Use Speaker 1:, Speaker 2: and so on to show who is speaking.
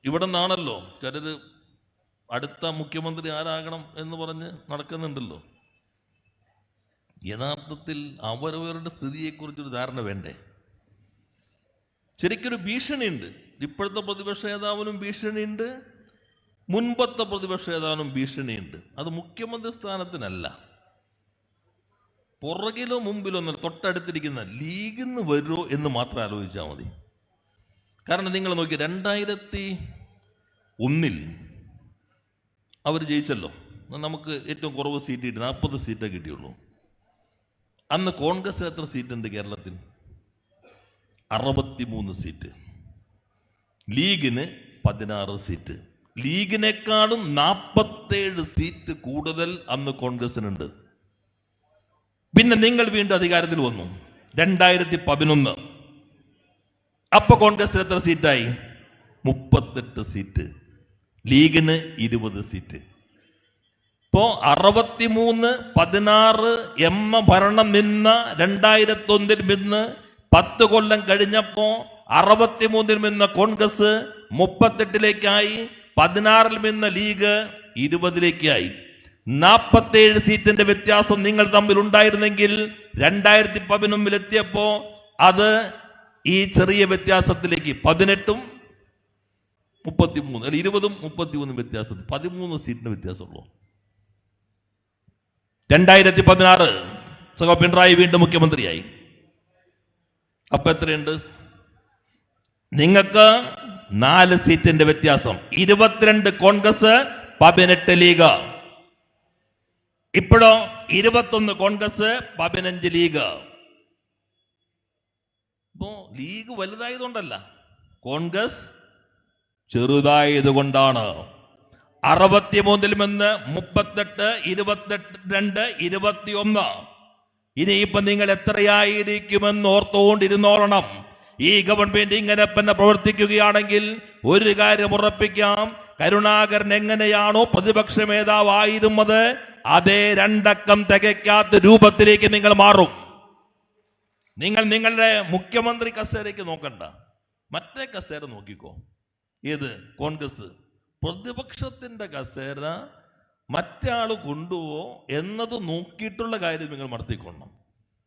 Speaker 1: ഇവിടെ നിന്നാണല്ലോ ചിലര് അടുത്ത മുഖ്യമന്ത്രി ആരാകണം എന്ന് പറഞ്ഞ് നടക്കുന്നുണ്ടല്ലോ. യഥാർത്ഥത്തിൽ അവരവരുടെ സ്ഥിതിയെക്കുറിച്ചൊരു ധാരണ വേണ്ടേ? ശരിക്കൊരു ഭീഷണിയുണ്ട്. ഇപ്പോഴത്തെ പ്രതിപക്ഷ നേതാവിനും ഭീഷണിയുണ്ട്, മുൻപത്തെ പ്രതിപക്ഷ നേതാവിനും ഭീഷണിയുണ്ട്. അത് മുഖ്യമന്ത്രി സ്ഥാനത്തിനല്ല, പുറകിലോ മുമ്പിലോ ഒന്നല്ല, തൊട്ടടുത്തിരിക്കുന്ന ലീഗിൽ നിന്ന് വരുമോ എന്ന് മാത്രം ആലോചിച്ചാൽ മതി. കാരണം നിങ്ങൾ നോക്കി, 2001 അവർ ജയിച്ചല്ലോ. നമുക്ക് ഏറ്റവും കുറവ് സീറ്റ് കിട്ടി, 40 സീറ്റേ കിട്ടിയുള്ളൂ. അന്ന് കോൺഗ്രസ് എത്ര സീറ്റുണ്ട് കേരളത്തിൽ? 63 സീറ്റ്. ലീഗിന് 16 സീറ്റ്. ലീഗിനേക്കാളും 47 സീറ്റ് കൂടുതൽ അന്ന് കോൺഗ്രസിനുണ്ട്. പിന്നെ നിങ്ങൾ വീണ്ടും അധികാരത്തിൽ വന്നു 2011. അപ്പൊ കോൺഗ്രസിന് എത്ര സീറ്റായി? 38 സീറ്റ്. ലീഗിന് 20 സീറ്റ്. ഇപ്പോ 63-16 ഭരണം നിന്ന 2001 നിന്ന് 10 കൊല്ലം കഴിഞ്ഞപ്പോ 63 നിന്ന് കോൺഗ്രസ് 38-ലേക്കായി, 16 നിന്ന് ലീഗ് 20-ലേക്കായി. 47 സീറ്റിന്റെ വ്യത്യാസം നിങ്ങൾ തമ്മിൽ ഉണ്ടായിരുന്നെങ്കിൽ 2011 എത്തിയപ്പോ അത് ഈ ചെറിയ വ്യത്യാസത്തിലേക്ക് 18-ഉം 33 അല്ല 20-ഉം 33 വ്യത്യാസം, 13 സീറ്റിന് വ്യത്യാസമുള്ളൂ. 2016 സഖാ പിണറായി വീണ്ടും മുഖ്യമന്ത്രിയായി. അപ്പൊ എത്രയുണ്ട്? നിങ്ങൾക്ക് 4 സീറ്റിന്റെ വ്യത്യാസം. 22 കോൺഗ്രസ്, 18 ലീഗ്. ഇപ്പോഴോ 21 കോൺഗ്രസ്, 15 ലീഗ്. ഇപ്പോ ലീഗ് വലുതായതുകൊണ്ടല്ല, കോൺഗ്രസ് ചെറുതായതുകൊണ്ടാണ്. 63 നിന്ന് 38, 22, 21. ഇനിയിപ്പൊ നിങ്ങൾ എത്രയായിരിക്കുമെന്ന് ഓർത്തുകൊണ്ടിരുന്നോളണം. ഈ ഗവൺമെന്റ് ഇങ്ങനെ തന്നെ പ്രവർത്തിക്കുകയാണെങ്കിൽ ഒരു കാര്യം ഉറപ്പിക്കാം, കരുണാകരൻ എങ്ങനെയാണോ പ്രതിപക്ഷ നേതാവായിരുന്നത് അതേ 2 അക്കം തികയ്ക്കാത്ത രൂപത്തിലേക്ക് നിങ്ങൾ മാറും. നിങ്ങൾ നിങ്ങളുടെ മുഖ്യമന്ത്രി കസേരയ്ക്ക് നോക്കണ്ട, മറ്റേ കസേര നോക്കിക്കോ. ഏത്? കോൺഗ്രസ്. പ്രതിപക്ഷത്തിന്റെ കസേര മറ്റാള് കൊണ്ടുപോ എന്നത് നോക്കിയിട്ടുള്ള കാര്യം നിങ്ങൾ നടത്തിക്കൊള്ളണം.